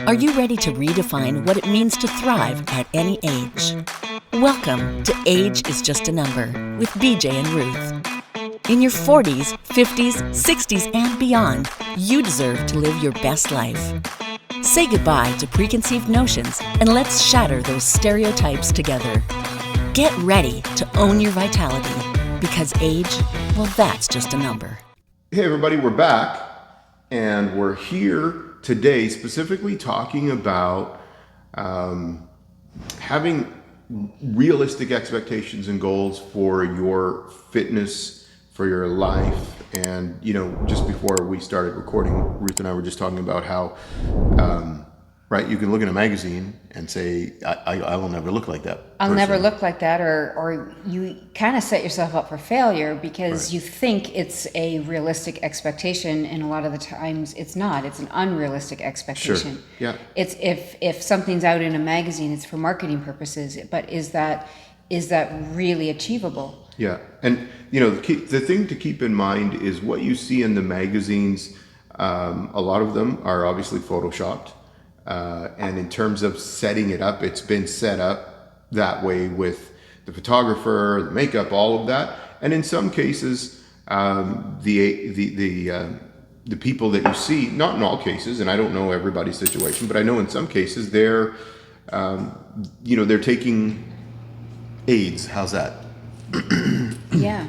Are you ready to redefine what it means to thrive at any age? Welcome to Age is Just a Number with BJ and Ruth. In your 40s, 50s, 60s, and beyond, you deserve to live your best life. Say goodbye to preconceived notions and let's shatter those stereotypes together. Get ready to own your vitality because age, well, that's just a number. Hey everybody, we're back and we're here today specifically talking about having realistic expectations and goals for your fitness, for your life. And just before we started recording, Ruth and I were just talking about how right, you can look in a magazine and say, I will never look like that. I'll never look like that, or you kind of set yourself up for failure because you think it's a realistic expectation, and a lot of the times it's not. It's an unrealistic expectation. Sure. Yeah. It's if something's out in a magazine, it's for marketing purposes, but is that really achievable? Yeah, and the thing to keep in mind is what you see in the magazines. A lot of them are obviously photoshopped. And in terms of setting it up, it's been set up that way with the photographer, the makeup, all of that. And in some cases, the people that you see, not in all cases, and I don't know everybody's situation, but I know in some cases they're taking aids. How's that? Yeah.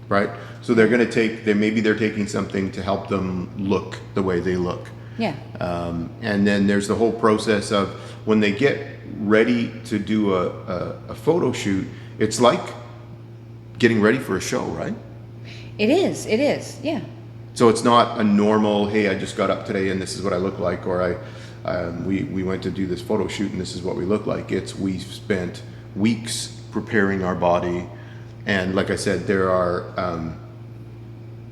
Right. So they're going to maybe they're taking something to help them look the way they look. Yeah. And then there's the whole process of when they get ready to do a photo shoot, it's like getting ready for a show, right? It is, yeah. So it's not a normal, hey, I just got up today and this is what I look like, or we went to do this photo shoot and this is what we look like. We spent weeks preparing our body. And like I said, there are,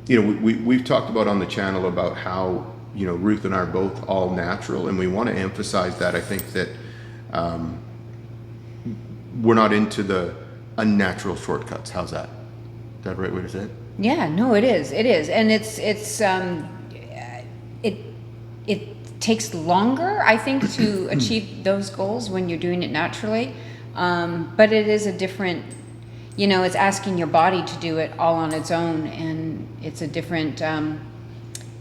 we've talked about on the channel about how Ruth and I are both all natural, and we want to emphasize that. I think that we're not into the unnatural shortcuts. How's that? Is that the right way to say it? Yeah, no, it is, and it takes longer, I think, to achieve those goals when you're doing it naturally. But it is a different, it's asking your body to do it all on its own, and it's a different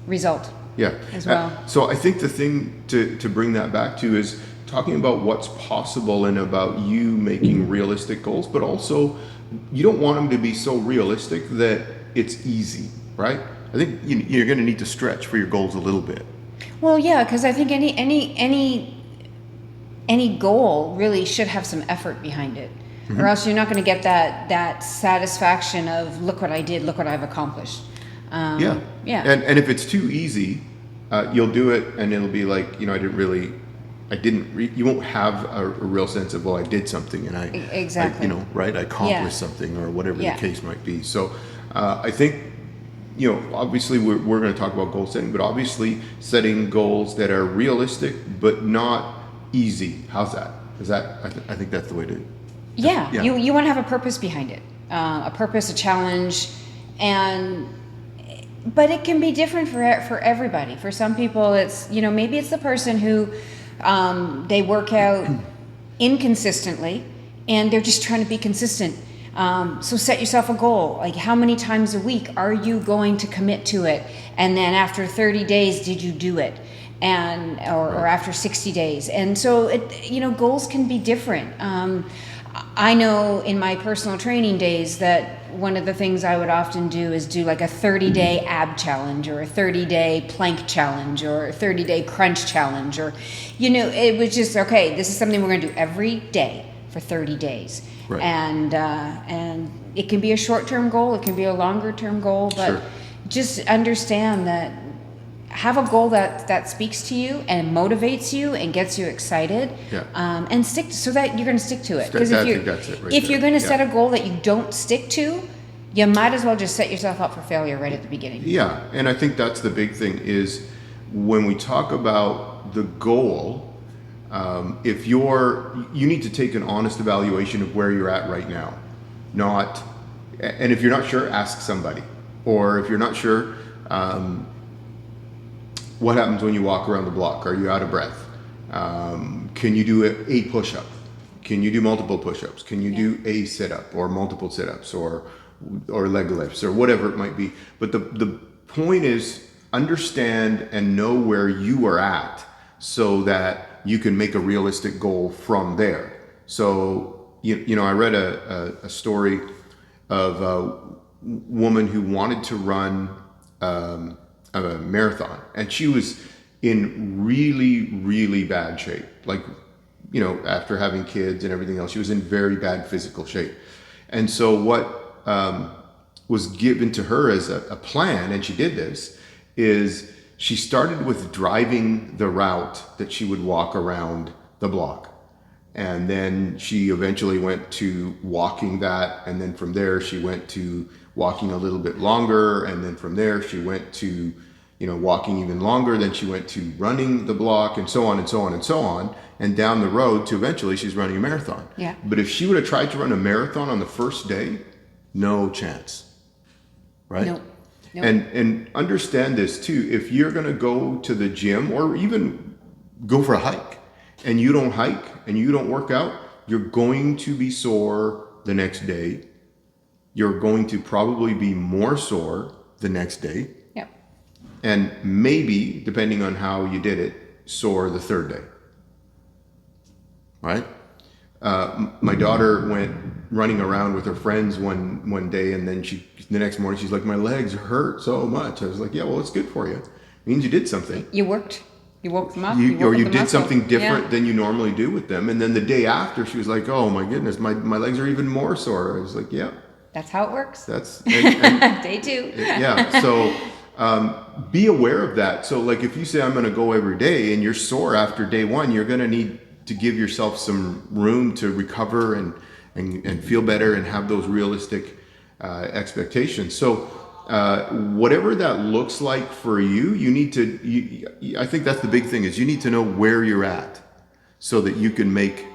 result. Yeah. As well. So I think the thing to bring that back to is talking about what's possible and about you making realistic goals, but also you don't want them to be so realistic that it's easy, right? I think you're going to need to stretch for your goals a little bit. Well, yeah, because I think any goal really should have some effort behind it, or else you're not going to get that satisfaction of look what I did, look what I've accomplished. Yeah. And if it's too easy, you'll do it and it'll be like, you won't have a real sense of, well, I did something and I accomplished something or whatever the case might be. So I think, obviously we're going to talk about goal setting, but obviously setting goals that are realistic, but not easy. How's that? I think that's the way to. Yeah. You want to have a purpose behind it, a purpose, a challenge, but it can be different for everybody. For some people, it's, maybe it's the person who they work out inconsistently and they're just trying to be consistent. So set yourself a goal. Like, how many times a week are you going to commit to it? And then after 30 days, did you do it? Or after 60 days. And so, goals can be different. I know in my personal training days that one of the things I would often do is do like a 30-day ab challenge or a 30-day plank challenge or a 30-day crunch challenge, or, it was just, okay, this is something we're going to do every day for 30 days. Right. And it can be a short-term goal, it can be a longer-term goal, but just understand that have a goal that speaks to you and motivates you and gets you excited, and stick so that you're going to stick to it. Because if you're going to set a goal that you don't stick to, you might as well just set yourself up for failure right at the beginning. Yeah, and I think that's the big thing is when we talk about the goal, if you need to take an honest evaluation of where you're at right now. And if you're not sure, ask somebody. Or if you're not sure, what happens when you walk around the block? Are you out of breath? Can you do a push-up? Can you do multiple push-ups? Can you do a sit-up or multiple sit-ups or leg lifts or whatever it might be? But the point is, understand and know where you are at so that you can make a realistic goal from there. So, I read a story of a woman who wanted to run a marathon, and she was in really, really bad shape. Like, after having kids and everything else, she was in very bad physical shape. And so what was given to her as a plan, and she did this, is she started with driving the route that she would walk around the block. And then she eventually went to walking that. And then from there, she went to walking a little bit longer. And then from there, she went to, walking even longer. Then she went to running the block, and so on and so on and so on. And down the road to eventually she's running a marathon. Yeah. But if she would have tried to run a marathon on the first day, no chance. Right? Nope. And understand this too. If you're going to go to the gym or even go for a hike and you don't hike and you don't work out, you're going to be sore the next day. You're going to probably be more sore the next day. Yep. And maybe, depending on how you did it, sore the third day. Right? My daughter went running around with her friends one day, and then the next morning she's like, my legs hurt so much. I was like, yeah, well, it's good for you. It means you did something. You worked. You woke them up. Or you did something different than you normally do with them. And then the day after, she was like, oh my goodness, my legs are even more sore. I was like, yeah. That's how it works. That's day 2. Yeah. So be aware of that. So like if you say I'm going to go every day and you're sore after day 1, you're going to need to give yourself some room to recover and feel better and have those realistic expectations. So whatever that looks like for you, you need to, I think that's the big thing, is you need to know where you're at so that you can make,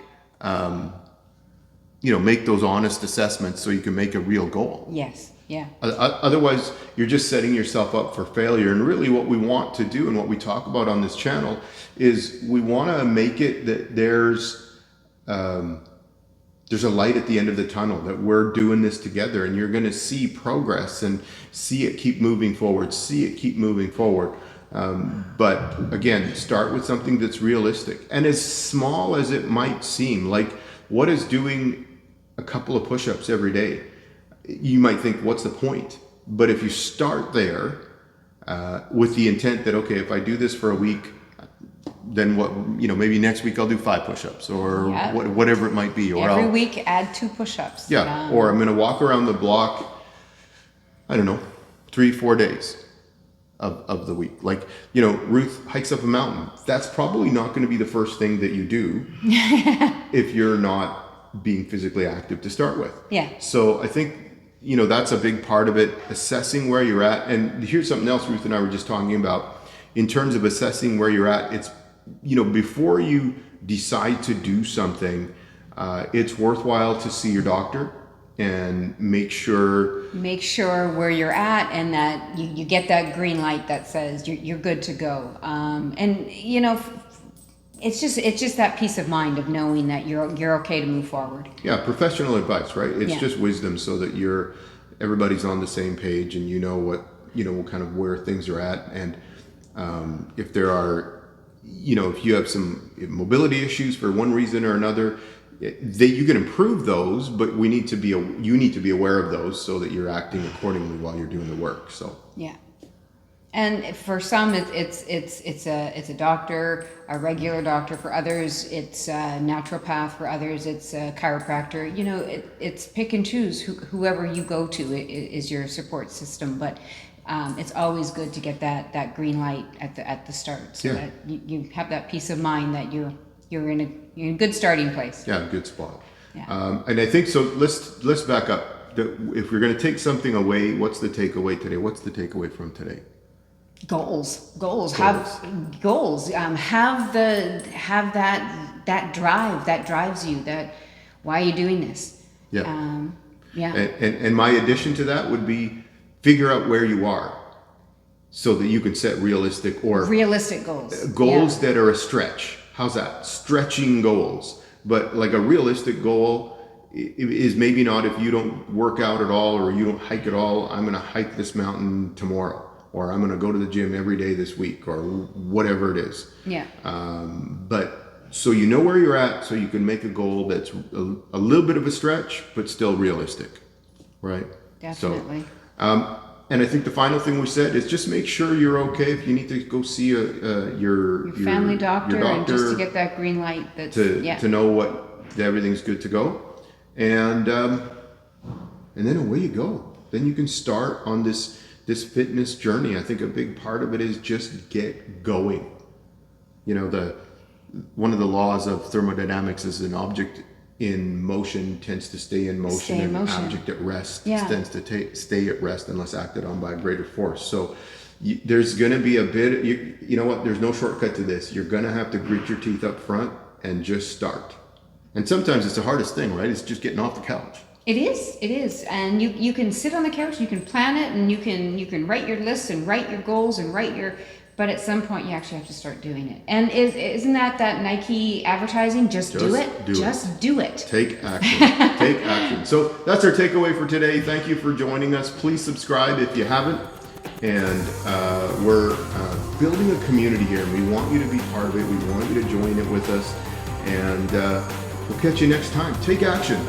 make those honest assessments so you can make a real goal. Yes. Yeah. Otherwise, you're just setting yourself up for failure. And really what we want to do and what we talk about on this channel is we want to make it that there's a light at the end of the tunnel, that we're doing this together, and you're going to see progress and see it keep moving forward, but again, start with something that's realistic and as small as it might seem. Like, what is doing a couple of push-ups every day? You might think, what's the point? But if you start there with the intent that, okay, if I do this for a week, then what, maybe next week I'll do 5 push-ups or whatever it might be. Or every week add 2 push-ups. Yeah. Or I'm going to walk around the block, 3-4 days of the week. Like, Ruth hikes up a mountain. That's probably not going to be the first thing that you do if you're not being physically active to start with. Yeah. So I think, that's a big part of it, assessing where you're at. And here's something else Ruth and I were just talking about in terms of assessing where you're at. It's, before you decide to do something, it's worthwhile to see your doctor and make sure where you're at, and that you get that green light that says you're good to go. It's just that peace of mind of knowing that you're okay to move forward. Yeah, professional advice, right? It's just wisdom, so that everybody's on the same page, and what kind of where things are at, and if there are, if you have some mobility issues for one reason or another, you can improve those, but you need to be aware of those so that you're acting accordingly while you're doing the work. So yeah. And for some, it's a doctor, a regular doctor. For others, it's a naturopath. For others, it's a chiropractor. It's pick and choose. Whoever you go to is your support system. But it's always good to get that green light at the start, so that you have that peace of mind that you're in a good starting place. Yeah, good spot. Yeah. And I think so. Let's back up. If we're going to take something away, what's the takeaway today? What's the takeaway from today? Goals. Have goals. Have that drive that drives you. That why are you doing this? Yeah. And my addition to that would be figure out where you are, so that you can set realistic goals. Goals that are a stretch. how's that? Stretching goals. But like a realistic goal is maybe not if you don't work out at all or you don't hike at all, I'm going to hike this mountain tomorrow, or I'm going to go to the gym every day this week, or whatever it is. Yeah. But so you know where you're at, so you can make a goal that's a little bit of a stretch, but still realistic, right? Definitely. So, and I think the final thing we said is just make sure you're okay if you need to go see your family doctor, and just to get that green light to know what everything's good to go, and then away you go. Then you can start on this fitness journey. I think a big part of it is just get going. You know, one of the laws of thermodynamics is an object in motion tends to stay in motion, and an object at rest tends to stay at rest unless acted on by a greater force. So there's going to be a bit, you know what, there's no shortcut to this. You're going to have to grit your teeth up front and just start. And sometimes it's the hardest thing, right? It's just getting off the couch. It is. And you can sit on the couch, you can plan it, and you can write your lists and write your goals and but at some point you actually have to start doing it. And isn't that Nike advertising? Just do it. Just do it. Take action. Take action. So that's our takeaway for today. Thank you for joining us. Please subscribe if you haven't. And we're building a community here. We want you to be part of it. We want you to join it with us. And we'll catch you next time. Take action.